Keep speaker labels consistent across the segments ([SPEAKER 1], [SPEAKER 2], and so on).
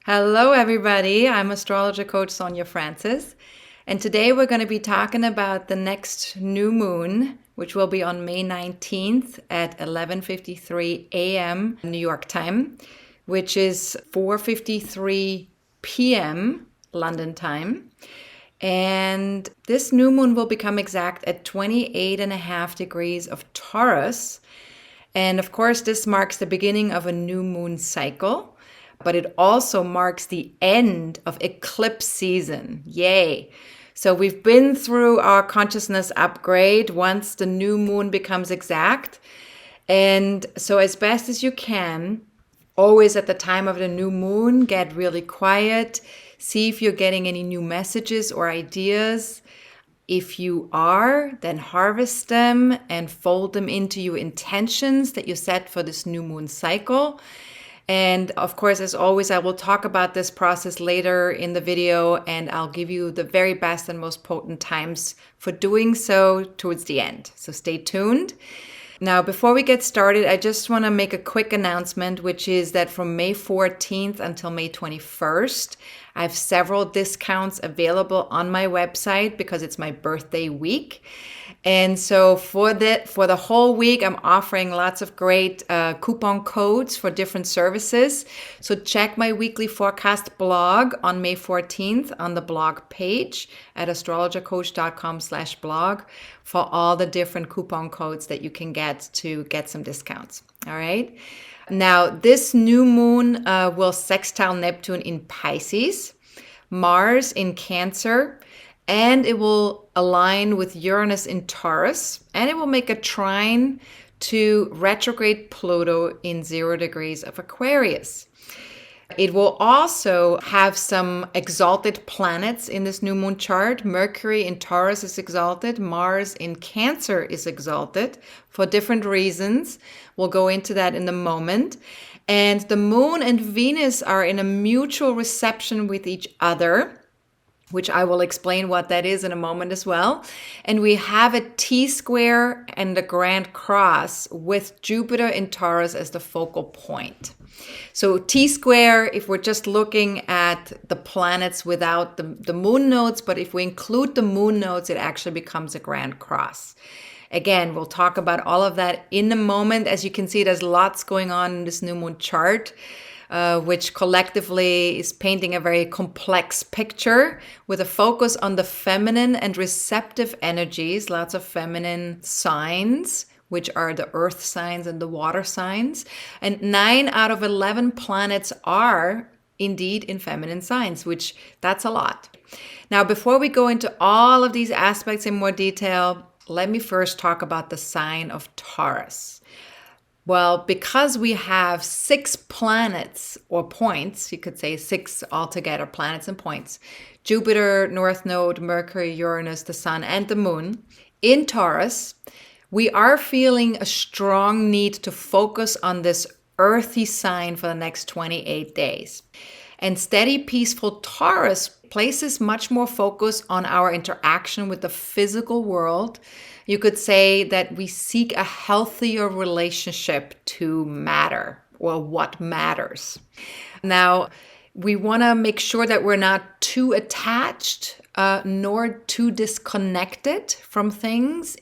[SPEAKER 1] Hello, everybody. I'm astrologer coach Sonja Francis, and today we're going to be talking about the next new moon, which will be on May 19th at 11:53 a.m. New York time, which is 4:53 p.m. London time. And this new moon will become exact at 28.5 degrees of Taurus. And of course, this marks the beginning of a new moon cycle, but it also marks the end of eclipse season. Yay. So we've been through our consciousness upgrade once the new moon becomes exact. And so as best as you can, always at the time of the new moon, get really quiet. See if you're getting any new messages or ideas. If you are, then harvest them and fold them into your intentions that you set for this new moon cycle. And of course, as always, I will talk about this process later in the video, and I'll give you the very best and most potent times for doing so towards the end. So stay tuned. Now, before we get started, I just want to make a quick announcement, which is that from May 14th until May 21st, I have several discounts available on my website because it's my birthday week. And so for the whole week, I'm offering lots of great coupon codes for different services. So check my weekly forecast blog on May 14th on the blog page at astrologercoach.com/blog for all the different coupon codes that you can get to get some discounts. All right. Now, this new moon will sextile Neptune in Pisces, Mars in Cancer, and it will align with Uranus in Taurus, and it will make a trine to retrograde Pluto in 0 degrees of Aquarius. It will also have some exalted planets in this new moon chart. Mercury in Taurus is exalted. Mars in Cancer is exalted for different reasons. We'll go into that in a moment. And the moon and Venus are in a mutual reception with each other, which I will explain what that is in a moment as well. And we have a T-square and a grand cross with Jupiter in Taurus as the focal point. So T-square, if we're just looking at the planets without the moon nodes, but if we include the moon nodes, it actually becomes a grand cross. Again, we'll talk about all of that in a moment. As you can see, there's lots going on in this new moon chart, which collectively is painting a very complex picture with a focus on the feminine and receptive energies, lots of feminine signs, which are the earth signs and the water signs. And 9 out of 11 planets are indeed in feminine signs, which that's a lot. Now, before we go into all of these aspects in more detail, let me first talk about the sign of Taurus. Well, because we have 6 planets or points, you could say 6 altogether, planets and points, Jupiter, North Node, Mercury, Uranus, the Sun, and the Moon, in Taurus, we are feeling a strong need to focus on this earthy sign for the next 28 days. And steady, peaceful Taurus places much more focus on our interaction with the physical world. You could say that we seek a healthier relationship to matter, or what matters. Now, we want to make sure that we're not too attached nor too disconnected from things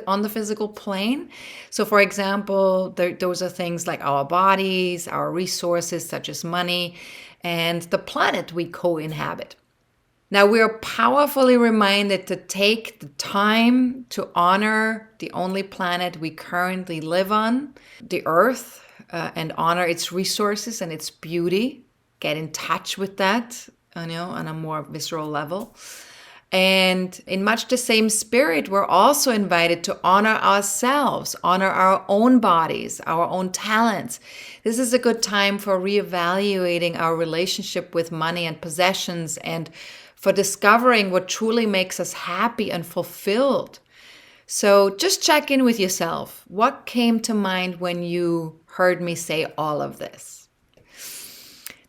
[SPEAKER 1] on the physical plane. So, for example, those are things like our bodies, our resources such as money, and the planet we co-inhabit. Now, we are powerfully reminded to take the time to honor the only planet we currently live on, the Earth, and honor its resources and its beauty. Get in touch with that, on a more visceral level. And in much the same spirit, we're also invited to honor ourselves, honor our own bodies, our own talents. This is a good time for reevaluating our relationship with money and possessions, and for discovering what truly makes us happy and fulfilled. So just check in with yourself. What came to mind when you heard me say all of this?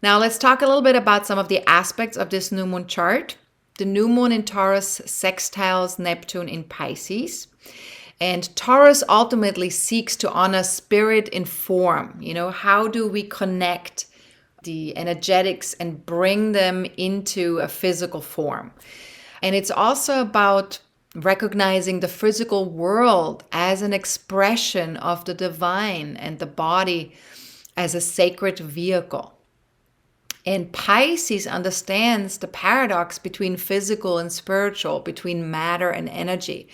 [SPEAKER 1] Now let's talk a little bit about some of the aspects of this new moon chart. The new moon in Taurus sextiles Neptune in Pisces. And Taurus ultimately seeks to honor spirit in form. How do we connect the energetics and bring them into a physical form. And it's also about recognizing the physical world as an expression of the divine and the body as a sacred vehicle. And Pisces understands the paradox between physical and spiritual, between matter and energy.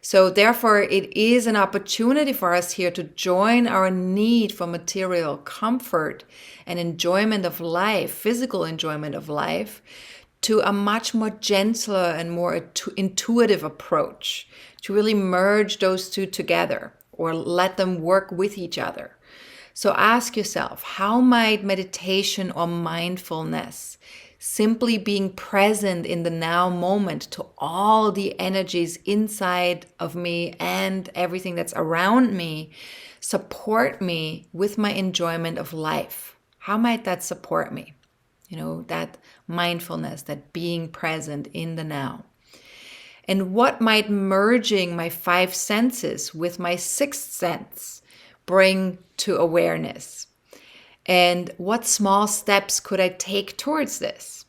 [SPEAKER 1] So therefore, it is an opportunity for us here to join our need for material comfort and enjoyment of life, physical enjoyment of life, to a much more gentler and more intuitive approach, to really merge those two together or let them work with each other. So ask yourself, how might meditation or mindfulness, simply being present in the now moment to all the energies inside of me and everything that's around me, support me with my enjoyment of life? How might that support me? That mindfulness, that being present in the now. And what might merging my 5 senses with my 6th sense bring to awareness? And what small steps could I take towards this?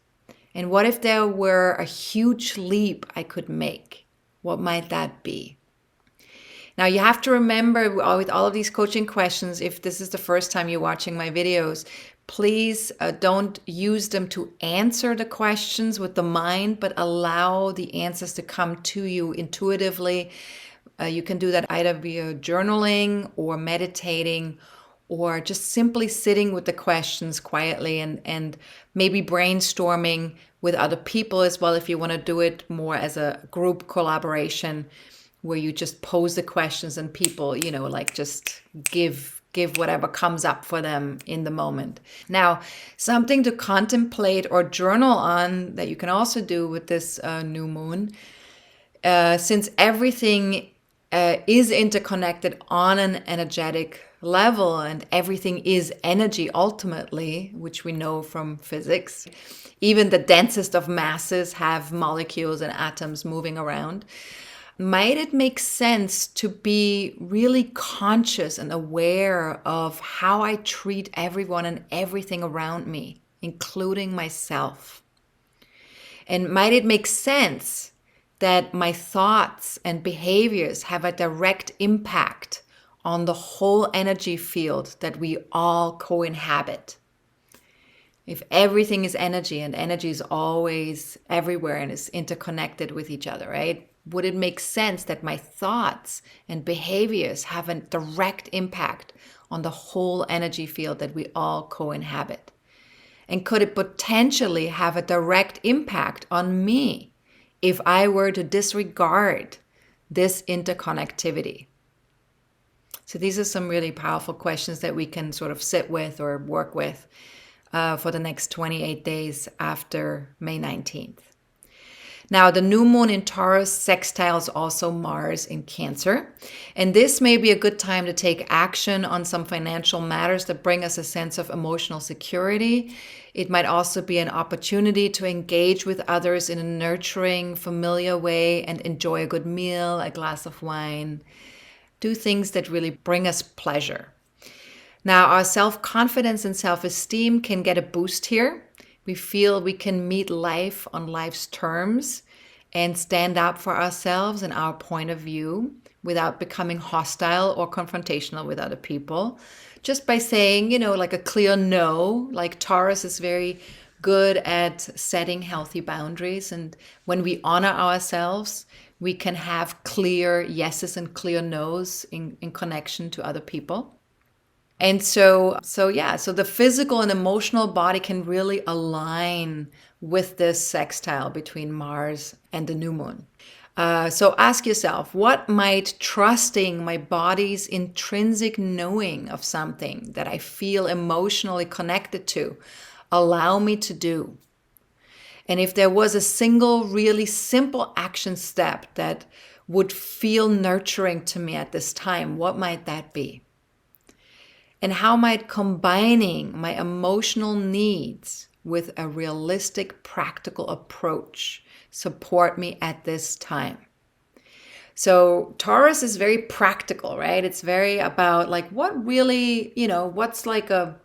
[SPEAKER 1] And what if there were a huge leap I could make? What might that be? Now, you have to remember with all of these coaching questions, if this is the first time you're watching my videos, please don't use them to answer the questions with the mind, but allow the answers to come to you intuitively. You can do that either via journaling or meditating, or just simply sitting with the questions quietly and maybe brainstorming with other people as well, if you want to do it more as a group collaboration where you just pose the questions and people, just give whatever comes up for them in the moment. Now, something to contemplate or journal on that you can also do with this new moon, since everything is interconnected on an energetic level, and everything is energy ultimately, which we know from physics. Even the densest of masses have molecules and atoms moving around. Might it make sense to be really conscious and aware of how I treat everyone and everything around me, including myself? And might it make sense that my thoughts and behaviors have a direct impact on the whole energy field that we all co-inhabit? If everything is energy, and energy is always everywhere and is interconnected with each other, right? Would it make sense that my thoughts and behaviors have a direct impact on the whole energy field that we all co-inhabit? And could it potentially have a direct impact on me if I were to disregard this interconnectivity? So these are some really powerful questions that we can sort of sit with or work with for the next 28 days after May 19th. Now, the new moon in Taurus sextiles also Mars in Cancer. And this may be a good time to take action on some financial matters that bring us a sense of emotional security. It might also be an opportunity to engage with others in a nurturing, familiar way and enjoy a good meal, a glass of wine. Do things that really bring us pleasure. Now, our self-confidence and self-esteem can get a boost here. We feel we can meet life on life's terms and stand up for ourselves and our point of view without becoming hostile or confrontational with other people. Just by saying, like a clear no, like Taurus is very good at setting healthy boundaries. And when we honor ourselves, we can have clear yeses and clear nos in connection to other people. And so the physical and emotional body can really align with this sextile between Mars and the new moon. So ask yourself, what might trusting my body's intrinsic knowing of something that I feel emotionally connected to allow me to do? And if there was a single really simple action step that would feel nurturing to me at this time, what might that be? And how might combining my emotional needs with a realistic, practical approach support me at this time? So Taurus is very practical, right? It's very about like what really, what's like a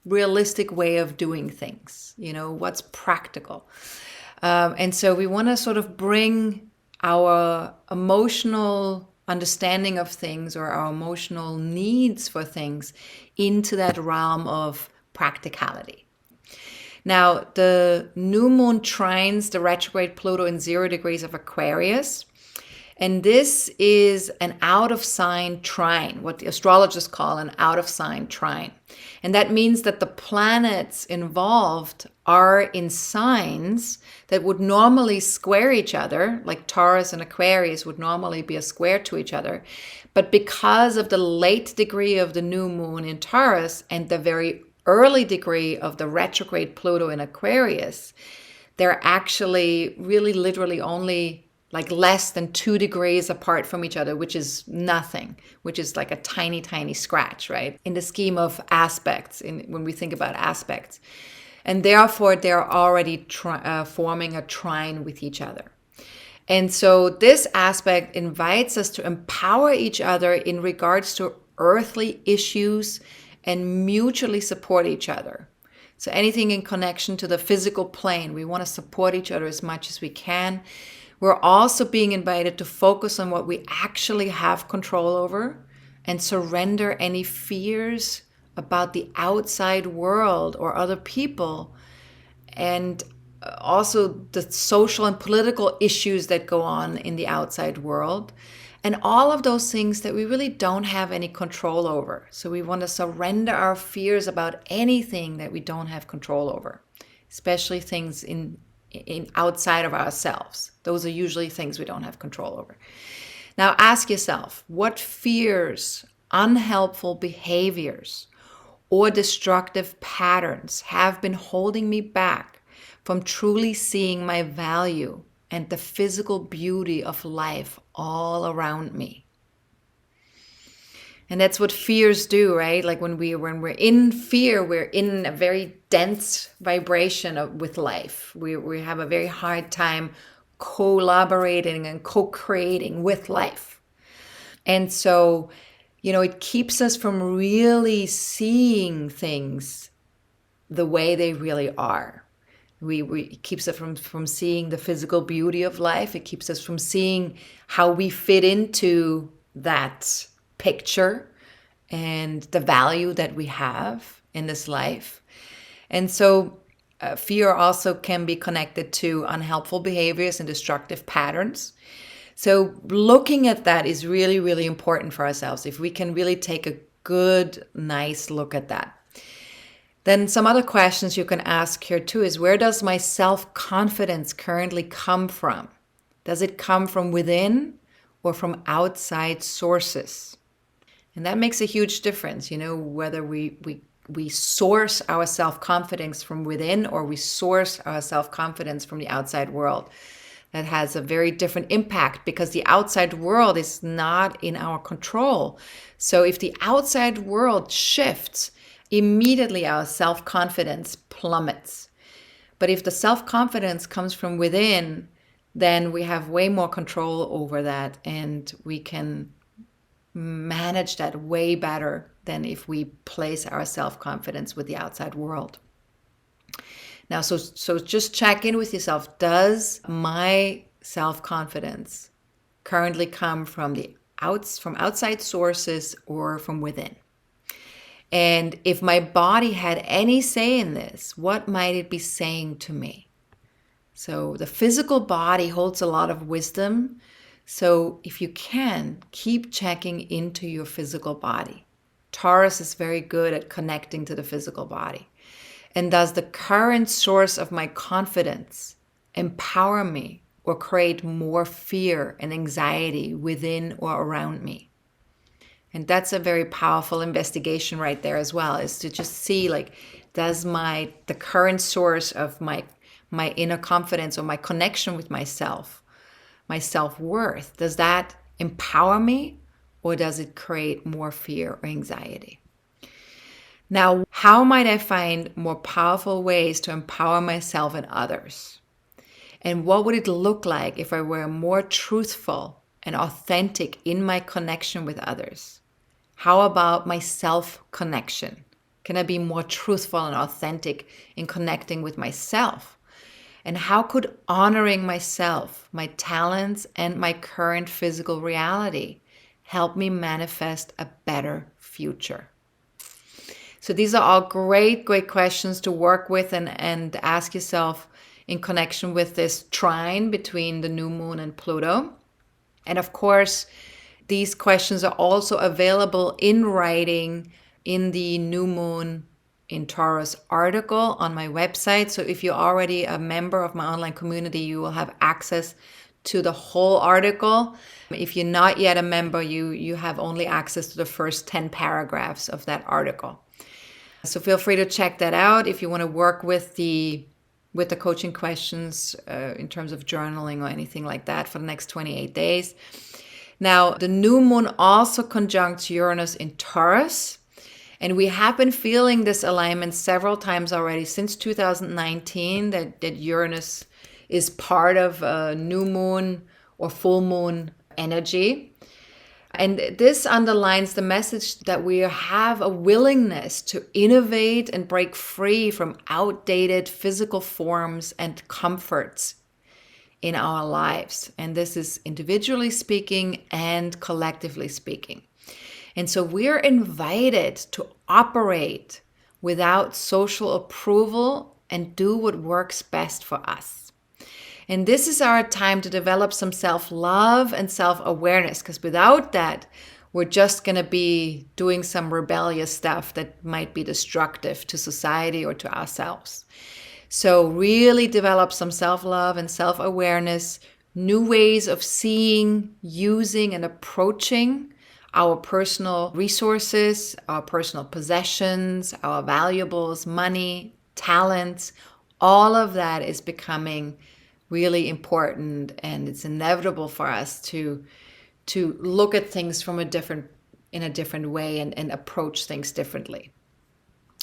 [SPEAKER 1] realistic way of doing things? What's practical? And so we want to sort of bring our emotional understanding of things or our emotional needs for things into that realm of practicality. Now, the new moon trines the retrograde Pluto in 0 degrees of Aquarius. And this is an out of sign trine, what the astrologers call an out of sign trine. And that means that the planets involved are in signs that would normally square each other, like Taurus and Aquarius would normally be a square to each other. But because of the late degree of the new moon in Taurus and the very early degree of the retrograde Pluto in Aquarius, they're actually really literally only like less than 2 degrees apart from each other, which is nothing, which is like a tiny, tiny scratch, right? In the scheme of aspects, when we think about aspects. And therefore, they're already forming a trine with each other. And so this aspect invites us to empower each other in regards to earthly issues and mutually support each other. So anything in connection to the physical plane, we want to support each other as much as we can. We're also being invited to focus on what we actually have control over and surrender any fears about the outside world or other people, and also the social and political issues that go on in the outside world, and all of those things that we really don't have any control over. So we want to surrender our fears about anything that we don't have control over, especially things in outside of ourselves. Those are usually things we don't have control over. Now ask yourself, what fears, unhelpful behaviors, or destructive patterns have been holding me back from truly seeing my value and the physical beauty of life all around me? And that's what fears do, right? Like when we're in fear, we're in a very dense vibration with life. We have a very hard time collaborating and co-creating with life. And so, it keeps us from really seeing things the way they really are. It keeps us from seeing the physical beauty of life. It keeps us from seeing how we fit into that picture and the value that we have in this life. And so fear also can be connected to unhelpful behaviors and destructive patterns. So looking at that is really, really important for ourselves. If we can really take a good, nice look at that. Then some other questions you can ask here too is, where does my self-confidence currently come from? Does it come from within or from outside sources? And that makes a huge difference, whether we source our self-confidence from within or we source our self-confidence from the outside world. That has a very different impact because the outside world is not in our control. So if the outside world shifts, immediately our self-confidence plummets. But if the self-confidence comes from within, then we have way more control over that and we can manage that way better than if we place our self-confidence with the outside world. Now, so just check in with yourself. Does my self-confidence currently come from outside sources or from within? And if my body had any say in this, what might it be saying to me? So the physical body holds a lot of wisdom. So if you can, keep checking into your physical body. Taurus is very good at connecting to the physical body. And does the current source of my confidence empower me or create more fear and anxiety within or around me? And that's a very powerful investigation right there as well, is to just see, does the current source of my inner confidence or my connection with myself, my self-worth, does that empower me or does it create more fear or anxiety? Now, how might I find more powerful ways to empower myself and others? And what would it look like if I were more truthful and authentic in my connection with others? How about my self-connection? Can I be more truthful and authentic in connecting with myself? And how could honoring myself, my talents, and my current physical reality help me manifest a better future? So these are all great questions to work with and ask yourself in connection with this trine between the new moon and Pluto. And of course, these questions are also available in writing in the new moon in Taurus article on my website. So if you're already a member of my online community, you will have access to the whole article. If you're not yet a member, you have only access to the first 10 paragraphs of that article. So feel free to check that out if you want to work with the coaching questions in terms of journaling or anything like that for the next 28 days. Now, the new moon also conjuncts Uranus in Taurus. And we have been feeling this alignment several times already since 2019, that Uranus is part of a new moon or full moon energy. And this underlines the message that we have a willingness to innovate and break free from outdated physical forms and comforts in our lives. And this is individually speaking and collectively speaking. And so we're invited to operate without social approval and do what works best for us. And this is our time to develop some self-love and self-awareness, because without that, we're just going to be doing some rebellious stuff that might be destructive to society or to ourselves. So really develop some self-love and self-awareness, new ways of seeing, using, and approaching our personal resources, our personal possessions, our valuables, money, talents. All of that is becoming really important, and it's inevitable for us to look at things from in a different way and approach things differently.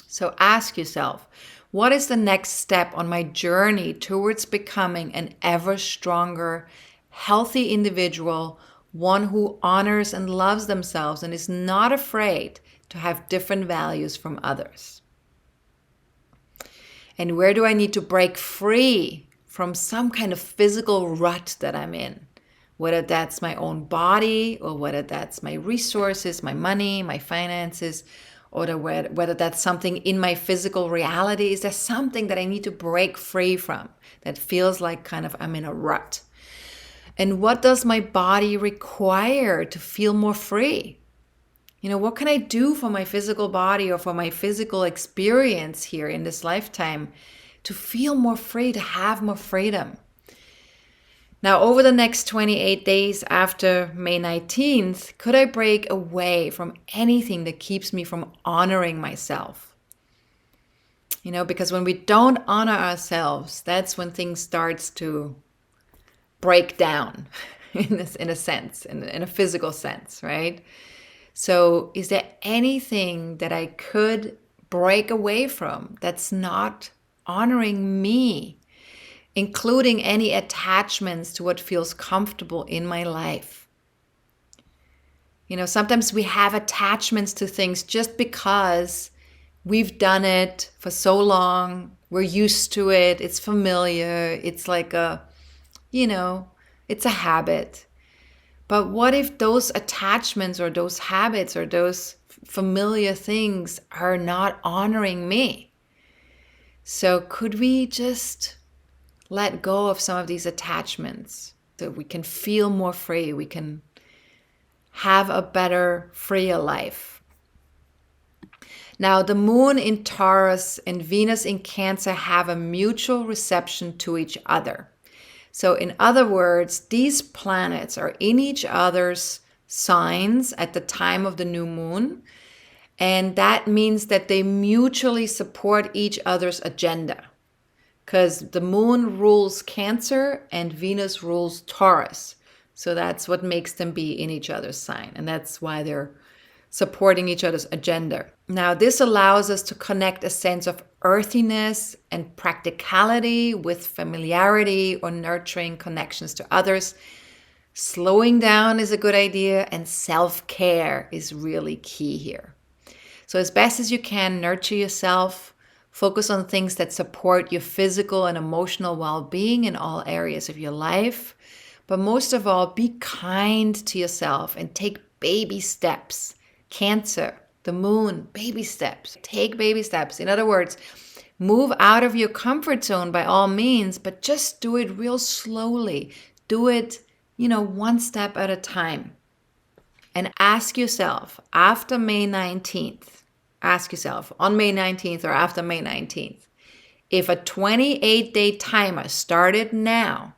[SPEAKER 1] So ask yourself, what is the next step on my journey towards becoming an ever stronger, healthy individual, one who honors and loves themselves and is not afraid to have different values from others? And where do I need to break free from some kind of physical rut that I'm in? Whether that's my own body, or whether that's my resources, my money, my finances, or whether that's something in my physical reality. Is there something that I need to break free from that feels like kind of I'm in a rut? And what does my body require to feel more free? What can I do for my physical body or for my physical experience here in this lifetime to feel more free, to have more freedom? Now, over the next 28 days after May 19th, could I break away from anything that keeps me from honoring myself? Because when we don't honor ourselves, that's when things starts to break down in a sense, in a physical sense, right? So is there anything that I could break away from that's not honoring me, including any attachments to what feels comfortable in my life? Sometimes we have attachments to things just because we've done it for so long. We're used to it. It's familiar. It's like it's a habit. But what if those attachments or those habits or those familiar things are not honoring me? So could we just let go of some of these attachments so we can feel more free? We can have a better, freer life. Now, the moon in Taurus and Venus in Cancer have a mutual reception to each other. So in other words, these planets are in each other's signs at the time of the new moon. And that means that they mutually support each other's agenda, because the moon rules Cancer and Venus rules Taurus. So that's what makes them be in each other's sign. And that's why they're supporting each other's agenda. Now, this allows us to connect a sense of earthiness and practicality with familiarity or nurturing connections to others. Slowing down is a good idea, and self-care is really key here. So as best as you can, nurture yourself, focus on things that support your physical and emotional well-being in all areas of your life. But most of all, be kind to yourself and take baby steps. Cancer, the moon, baby steps. Take baby steps. In other words, move out of your comfort zone by all means, but just do it real slowly. Do it, one step at a time. And ask yourself, after May 19th, on May 19th or after May 19th, if a 28-day timer started now,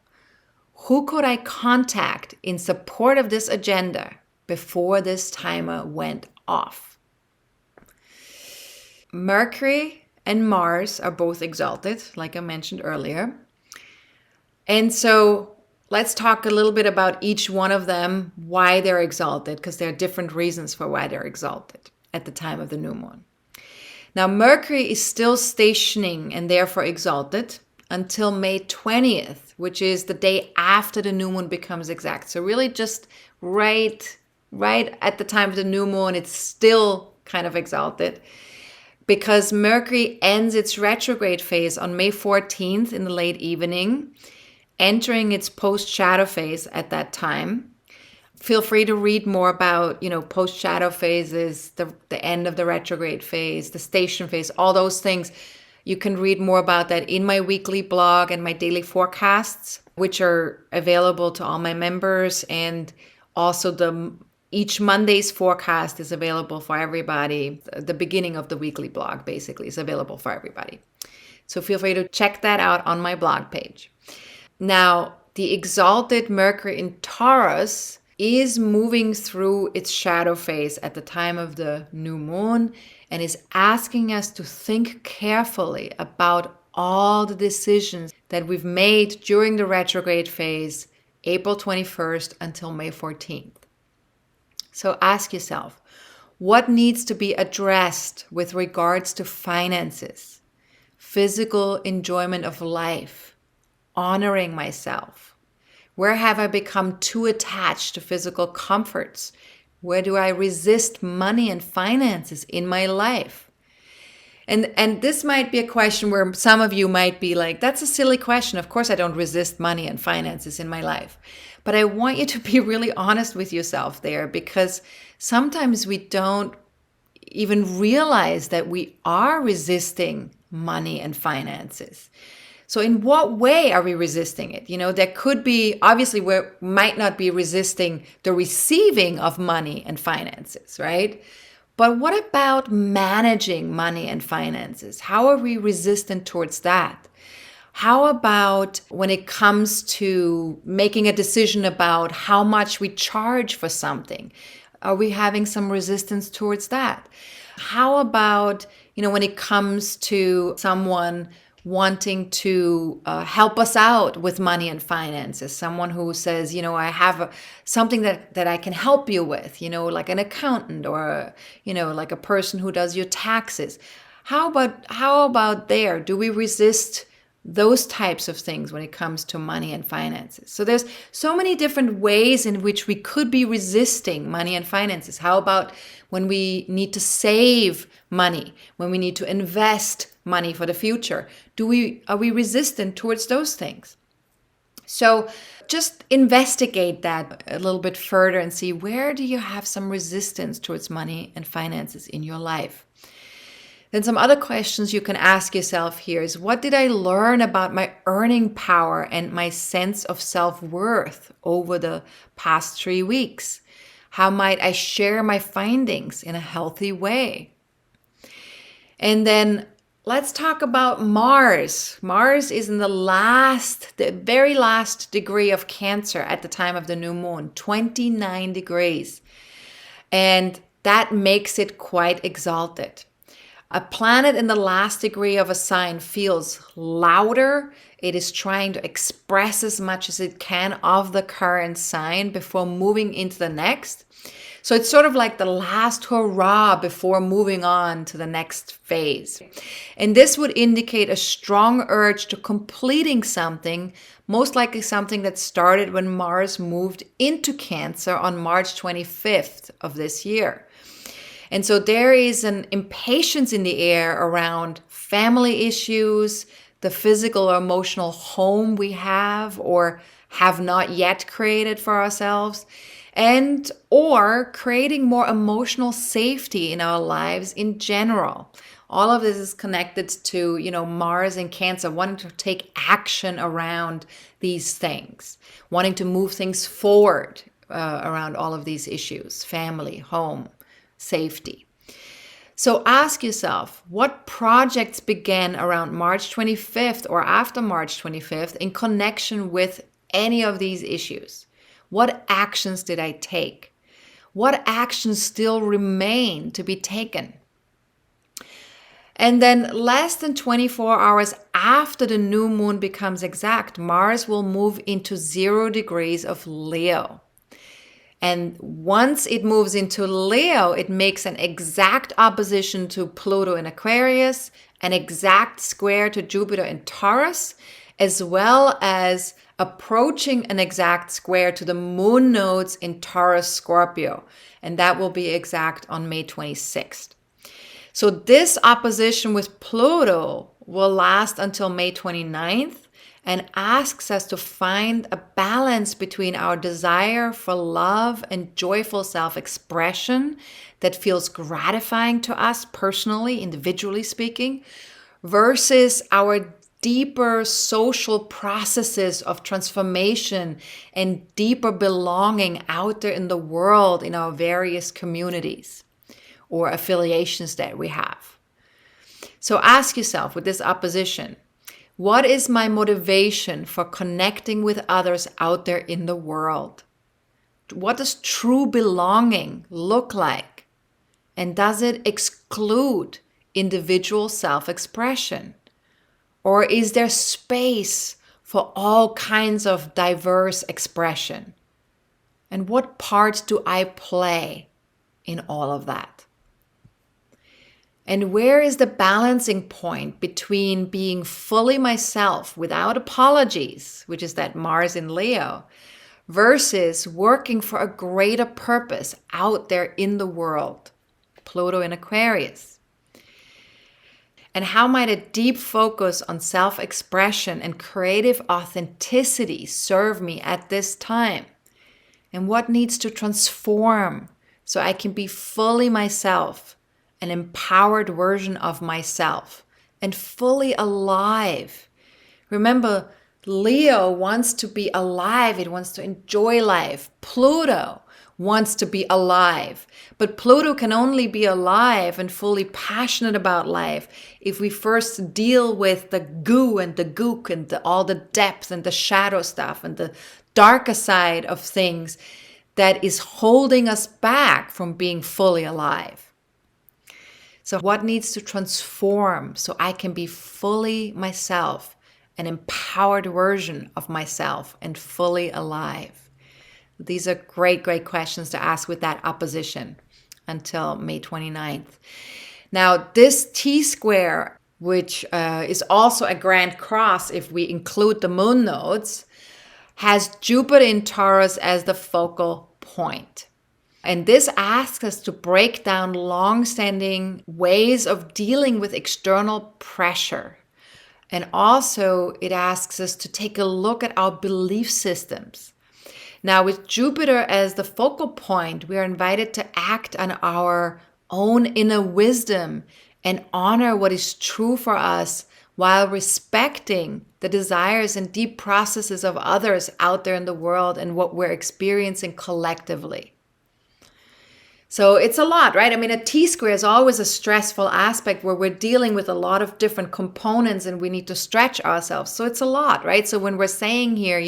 [SPEAKER 1] who could I contact in support of this agenda before this timer went off? Mercury and Mars are both exalted, like I mentioned earlier. And so let's talk a little bit about each one of them, why they're exalted, because there are different reasons for why they're exalted at the time of the new moon. Now, Mercury is still stationing and therefore exalted until May 20th, which is the day after the new moon becomes exact. So really just right at the time of the new moon, it's still kind of exalted because Mercury ends its retrograde phase on May 14th in the late evening, entering its post-shadow phase at that time. Feel free to read more about, post-shadow phases, the end of the retrograde phase, the station phase, all those things. You can read more about that in my weekly blog and my daily forecasts, which are available to all my members. And also each Monday's forecast is available for everybody. The beginning of the weekly blog basically is available for everybody. So feel free to check that out on my blog page. Now, the exalted Mercury in Taurus is moving through its shadow phase at the time of the new moon and is asking us to think carefully about all the decisions that we've made during the retrograde phase, April 21st until May 14th. So ask yourself, what needs to be addressed with regards to finances, physical enjoyment of life, honoring myself? Where have I become too attached to physical comforts? Where do I resist money and finances in my life? And this might be a question where some of you might be like, that's a silly question. Of course I don't resist money and finances in my life. But I want you to be really honest with yourself there, because sometimes we don't even realize that we are resisting money and finances. So in what way are we resisting it? There could be, obviously we might not be resisting the receiving of money and finances, right? But what about managing money and finances? How are we resistant towards that? How about when it comes to making a decision about how much we charge for something? Are we having some resistance towards that? How about, when it comes to someone wanting to help us out with money and finances, someone who says, I have something that I can help you with, like an accountant or, like a person who does your taxes. How about there? Do we resist those types of things when it comes to money and finances? So there's so many different ways in which we could be resisting money and finances. How about when we need to save money, when we need to invest money for the future? Are we resistant towards those things? So just investigate that a little bit further and see, where do you have some resistance towards money and finances in your life? Then some other questions you can ask yourself here is, what did I learn about my earning power and my sense of self-worth over the past 3 weeks? How might I share my findings in a healthy way? And then let's talk about Mars. Mars is in the very last degree of Cancer at the time of the new moon, 29 degrees. And that makes it quite exalted. A planet in the last degree of a sign feels louder. It is trying to express as much as it can of the current sign before moving into the next. So it's sort of like the last hurrah before moving on to the next phase. And this would indicate a strong urge to completing something, most likely something that started when Mars moved into Cancer on March 25th of this year. And so there is an impatience in the air around family issues, the physical or emotional home we have or have not yet created for ourselves, and or creating more emotional safety in our lives in general. All of this is connected to, Mars in Cancer, wanting to take action around these things, wanting to move things forward around all of these issues, family, home, safety. So ask yourself, what projects began around March 25th or after March 25th in connection with any of these issues? What actions did I take? What actions still remain to be taken? And then less than 24 hours after the new moon becomes exact, Mars will move into 0 degrees of Leo. And once it moves into Leo, it makes an exact opposition to Pluto in Aquarius, an exact square to Jupiter in Taurus, as well as approaching an exact square to the moon nodes in Taurus Scorpio. And that will be exact on May 26th. So this opposition with Pluto will last until May 29th and asks us to find a balance between our desire for love and joyful self-expression that feels gratifying to us personally, individually speaking, versus our deeper social processes of transformation and deeper belonging out there in the world in our various communities or affiliations that we have. So ask yourself with this opposition, what is my motivation for connecting with others out there in the world? What does true belonging look like? And does it exclude individual self-expression? Or is there space for all kinds of diverse expression? And what part do I play in all of that? And where is the balancing point between being fully myself without apologies, which is that Mars in Leo, versus working for a greater purpose out there in the world, Pluto in Aquarius? And how might a deep focus on self-expression and creative authenticity serve me at this time? And what needs to transform so I can be fully myself, an empowered version of myself, and fully alive? Remember, Leo wants to be alive. It wants to enjoy life. Pluto wants to be alive. But Pluto can only be alive and fully passionate about life if we first deal with the goo and the gook and all the depth and the shadow stuff and the darker side of things that is holding us back from being fully alive. So what needs to transform so I can be fully myself, an empowered version of myself and fully alive? These are great, great questions to ask with that opposition until May 29th. Now, this T-square, which is also a grand cross if we include the moon nodes, has Jupiter in Taurus as the focal point. And this asks us to break down long-standing ways of dealing with external pressure. And also it asks us to take a look at our belief systems. Now, with Jupiter as the focal point, we are invited to act on our own inner wisdom and honor what is true for us while respecting the desires and deep processes of others out there in the world and what we're experiencing collectively. So it's a lot, right? I mean, a T-square is always a stressful aspect where we're dealing with a lot of different components and we need to stretch ourselves. So it's a lot, right? So when we're saying here,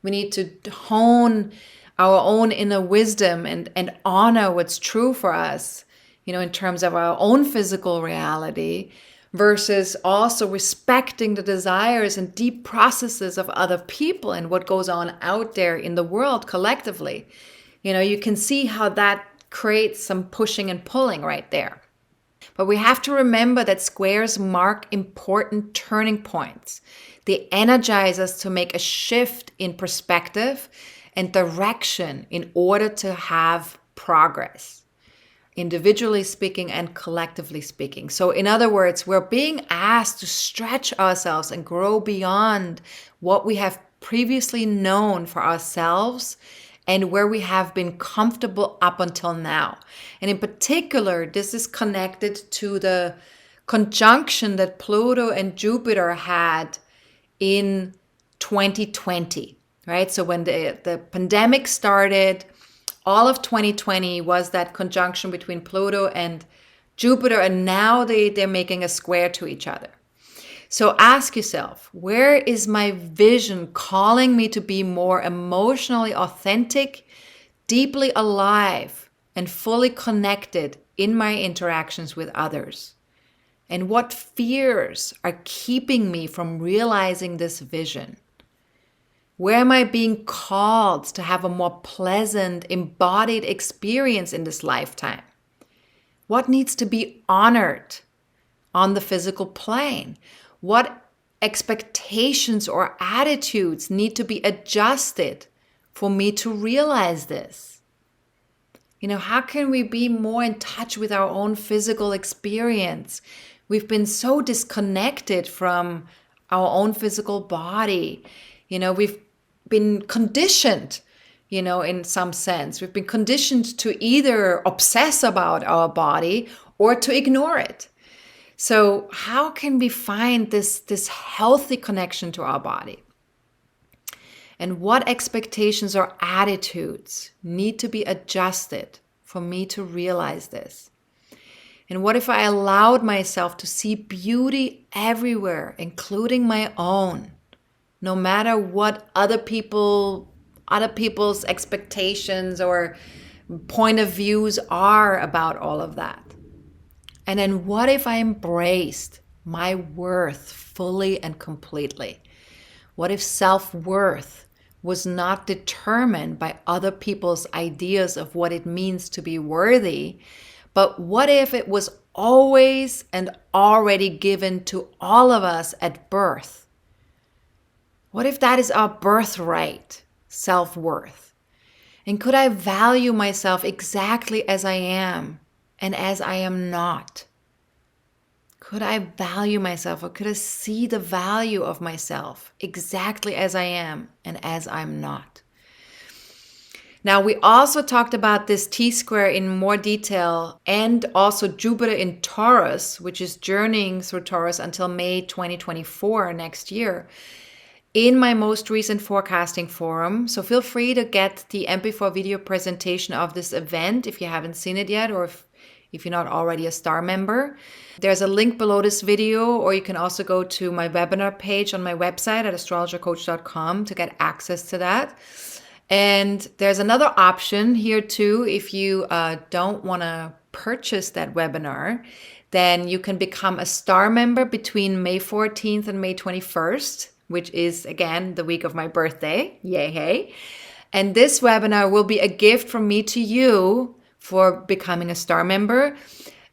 [SPEAKER 1] we need to hone our own inner wisdom and honor what's true for us, in terms of our own physical reality, versus also respecting the desires and deep processes of other people and what goes on out there in the world collectively. You can see how that creates some pushing and pulling right there. But we have to remember that squares mark important turning points. They energize us to make a shift in perspective and direction in order to have progress. individually speaking and collectively speaking. So in other words, we're being asked to stretch ourselves and grow beyond what we have previously known for ourselves and where we have been comfortable up until now. And in particular, this is connected to the conjunction that Pluto and Jupiter had in 2020, right? So when the pandemic started, all of 2020 was that conjunction between Pluto and Jupiter, and now they're making a square to each other. So ask yourself, where is my vision calling me to be more emotionally authentic, deeply alive, and fully connected in my interactions with others? And what fears are keeping me from realizing this vision? Where am I being called to have a more pleasant, embodied experience in this lifetime? What needs to be honored on the physical plane? What expectations or attitudes need to be adjusted for me to realize this? How can we be more in touch with our own physical experience? We've been so disconnected from our own physical body. We've been conditioned, in some sense. We've been conditioned to either obsess about our body or to ignore it. So how can we find this healthy connection to our body? And what expectations or attitudes need to be adjusted for me to realize this? And what if I allowed myself to see beauty everywhere, including my own, no matter what other people's expectations or point of views are about all of that? And then what if I embraced my worth fully and completely? What if self-worth was not determined by other people's ideas of what it means to be worthy, but what if it was always and already given to all of us at birth? What if that is our birthright, self-worth? And could I value myself exactly as I am and as I am not? Could I value myself, or could I see the value of myself exactly as I am and as I'm not? Now, we also talked about this T-square in more detail, and also Jupiter in Taurus, which is journeying through Taurus until May 2024, next year, in my most recent forecasting forum. So feel free to get the MP4 video presentation of this event if you haven't seen it yet, or if you're not already a star member. There's a link below this video, or you can also go to my webinar page on my website at astrologercoach.com to get access to that. And there's another option here too. If you don't want to purchase that webinar, then you can become a star member between May 14th and May 21st, which is, again, the week of my birthday. Yay, hey. And this webinar will be a gift from me to you for becoming a star member.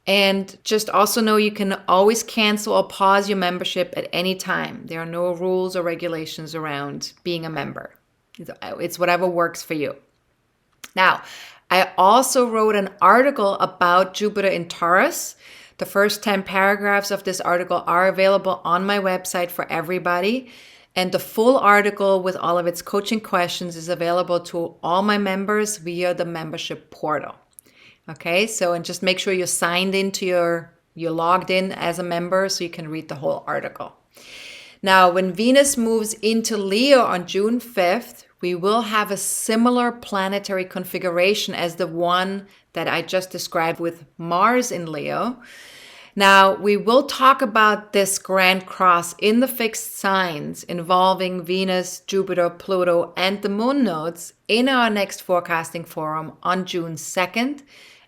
[SPEAKER 1] And just also know you can always cancel or pause your membership at any time. There are no rules or regulations around being a member. It's whatever works for you. Now, I also wrote an article about Jupiter in Taurus. The first 10 paragraphs of this article are available on my website for everybody. And the full article with all of its coaching questions is available to all my members via the membership portal. Okay, so and just make sure you're signed into you're logged in as a member so you can read the whole article. Now, when Venus moves into Leo on June 5th, we will have a similar planetary configuration as the one that I just described with Mars in Leo. Now, we will talk about this grand cross in the fixed signs involving Venus, Jupiter, Pluto, and the moon nodes in our next forecasting forum on June 2nd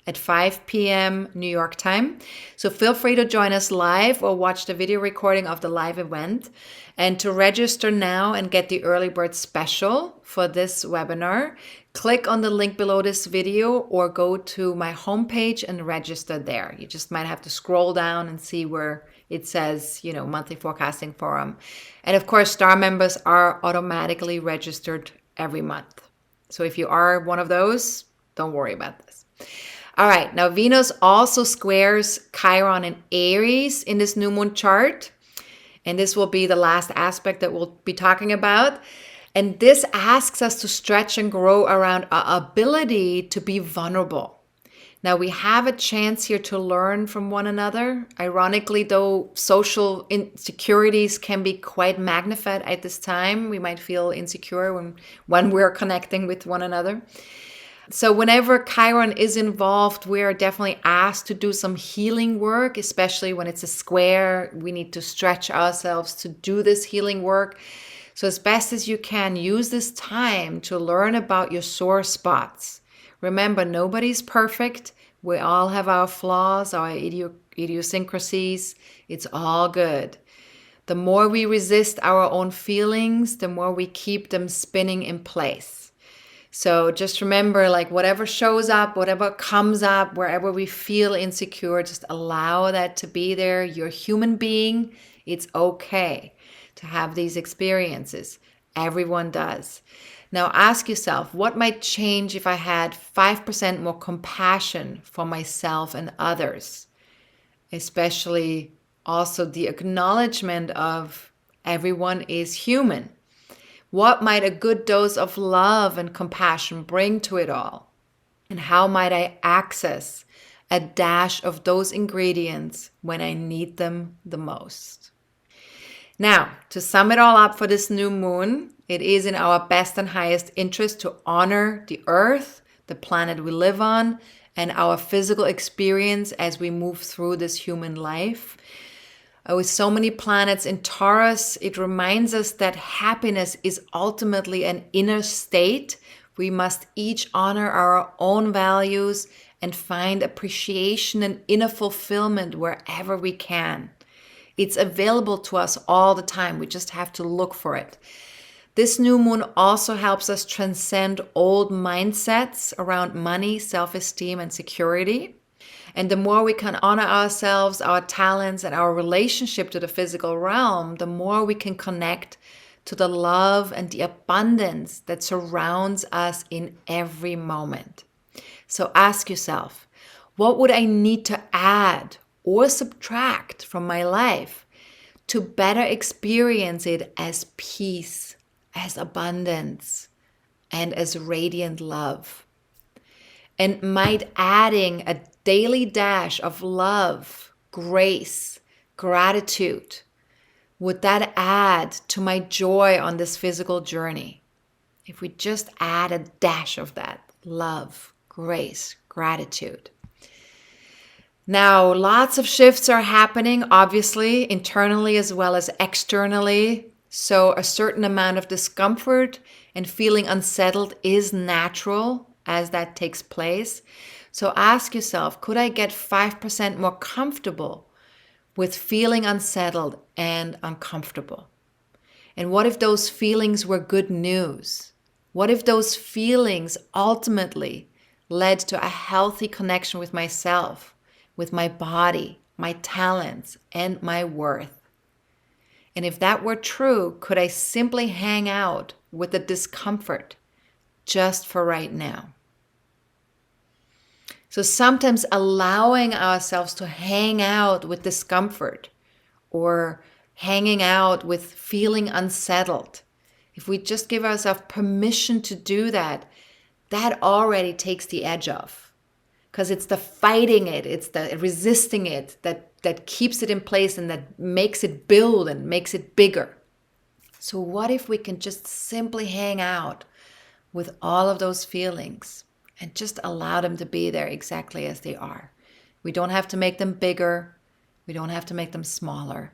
[SPEAKER 1] at 5 p.m. New York time. So feel free to join us live or watch the video recording of the live event. And to register now and get the early bird special for this webinar, click on the link below this video or go to my homepage and register there. You just might have to scroll down and see where it says, monthly forecasting forum. And of course, star members are automatically registered every month. So if you are one of those, don't worry about this. All right, now Venus also squares Chiron and Aries in this new moon chart. And this will be the last aspect that we'll be talking about. And this asks us to stretch and grow around our ability to be vulnerable. Now, we have a chance here to learn from one another. Ironically, though, social insecurities can be quite magnified at this time. We might feel insecure when we're connecting with one another. So whenever Chiron is involved, we are definitely asked to do some healing work, especially when it's a square. We need to stretch ourselves to do this healing work. So as best as you can, use this time to learn about your sore spots. Remember, nobody's perfect. We all have our flaws, our idiosyncrasies. It's all good. The more we resist our own feelings, the more we keep them spinning in place. So just remember, like whatever shows up, whatever comes up, wherever we feel insecure, just allow that to be there. You're a human being. It's okay to have these experiences. Everyone does. Now ask yourself, what might change if I had 5% more compassion for myself and others? Especially also the acknowledgement of everyone is human. What might a good dose of love and compassion bring to it all? And how might I access a dash of those ingredients when I need them the most? Now, to sum it all up for this new moon, it is in our best and highest interest to honor the earth, the planet we live on, and our physical experience as we move through this human life. With so many planets in Taurus, it reminds us that happiness is ultimately an inner state. We must each honor our own values and find appreciation and inner fulfillment wherever we can. It's available to us all the time. We just have to look for it. This new moon also helps us transcend old mindsets around money, self-esteem, and security. And the more we can honor ourselves, our talents, and our relationship to the physical realm, the more we can connect to the love and the abundance that surrounds us in every moment. So ask yourself, what would I need to add or subtract from my life to better experience it as peace, as abundance, and as radiant love? And might adding a daily dash of love, grace, gratitude, would that add to my joy on this physical journey? If we just add a dash of that, love, grace, gratitude. Now, lots of shifts are happening, obviously, internally as well as externally. So a certain amount of discomfort and feeling unsettled is natural as that takes place. So ask yourself, could I get 5% more comfortable with feeling unsettled and uncomfortable? And what if those feelings were good news? What if those feelings ultimately led to a healthy connection with myself, with my body, my talents, and my worth? And if that were true, could I simply hang out with the discomfort just for right now? So sometimes allowing ourselves to hang out with discomfort or hanging out with feeling unsettled, if we just give ourselves permission to do that, that already takes the edge off. Because it's the fighting it, it's the resisting it that keeps it in place and that makes it build and makes it bigger. So what if we can just simply hang out with all of those feelings and just allow them to be there exactly as they are? We don't have to make them bigger. We don't have to make them smaller.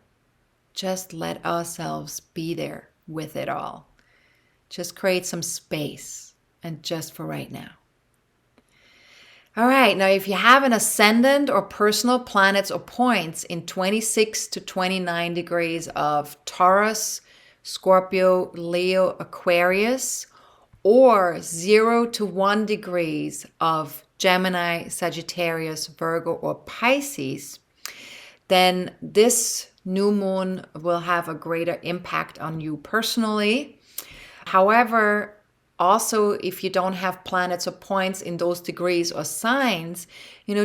[SPEAKER 1] Just let ourselves be there with it all. Just create some space, and just for right now. All right, now if you have an ascendant or personal planets or points in 26 to 29 degrees of Taurus, Scorpio, Leo, Aquarius, or 0 to 1 degrees of Gemini, Sagittarius, Virgo, or Pisces, then this new moon will have a greater impact on you personally. However, Also, if you don't have planets or points in those degrees or signs,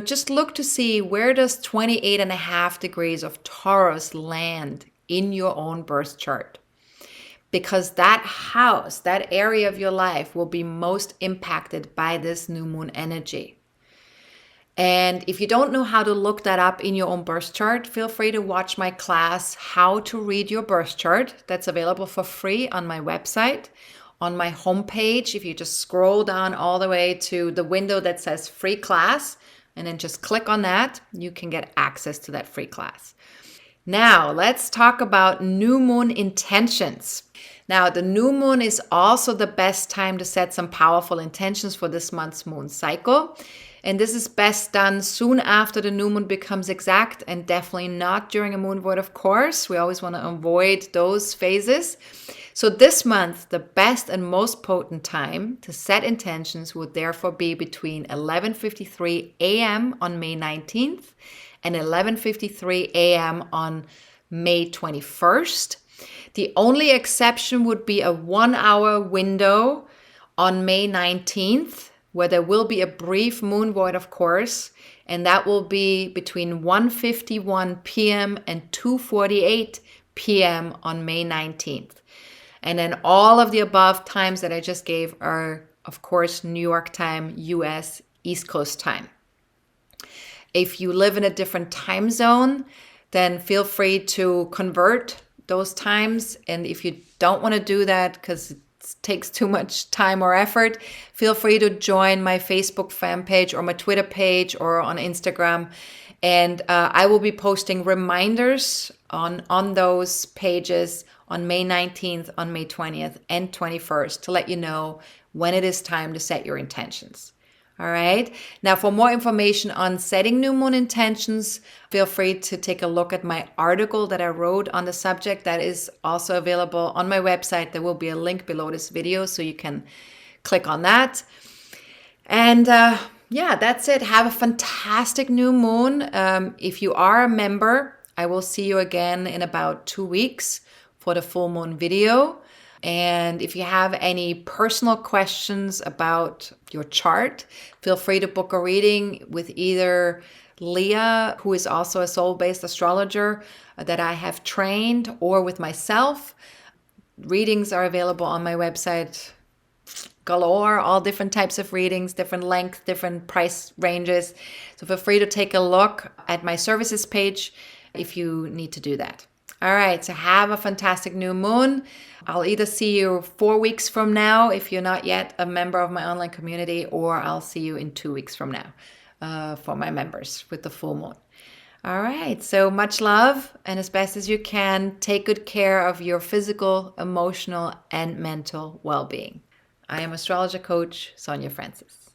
[SPEAKER 1] just look to see where does 28.5 degrees of Taurus land in your own birth chart. Because that house, that area of your life will be most impacted by this new moon energy. And if you don't know how to look that up in your own birth chart, feel free to watch my class, How to Read Your Birth Chart. That's available for free on my website. On my homepage, if you just scroll down all the way to the window that says free class, and then just click on that, you can get access to that free class. Now, let's talk about new moon intentions. Now, the new moon is also the best time to set some powerful intentions for this month's moon cycle. And this is best done soon after the new moon becomes exact, and definitely not during a moon void, of course. We always want to avoid those phases. So this month, the best and most potent time to set intentions would therefore be between 11:53 a.m. on May 19th and 11:53 a.m. on May 21st. The only exception would be a 1-hour window on May 19th, where there will be a brief moon void, of course, and that will be between 1:51 p.m. and 2:48 p.m. on May 19th. And then all of the above times that I just gave are, of course, New York time, US, East Coast time. If you live in a different time zone, then feel free to convert those times. And if you don't want to do that because it takes too much time or effort, feel free to join my Facebook fan page or my Twitter page or on Instagram. And I will be posting reminders on those pages on May 19th, on May 20th, and 21st to let you know when it is time to set your intentions. All right. Now, for more information on setting new moon intentions, feel free to take a look at my article that I wrote on the subject. That is also available on my website. There will be a link below this video, so you can click on that. And yeah, that's it. Have a fantastic new moon. If you are a member, I will see you again in about 2 weeks for the full moon video. And if you have any personal questions about your chart, feel free to book a reading with either Leah, who is also a soul-based astrologer that I have trained, or with myself. Readings are available on my website galore, all different types of readings, different length, different price ranges. So feel free to take a look at my services page if you need to do that. All right, so have a fantastic new moon. I'll either see you 4 weeks from now if you're not yet a member of my online community, or I'll see you in 2 weeks from now for my members with the full moon. All right, so much love, and as best as you can, take good care of your physical, emotional, and mental well-being. I am astrologer coach Sonja Francis.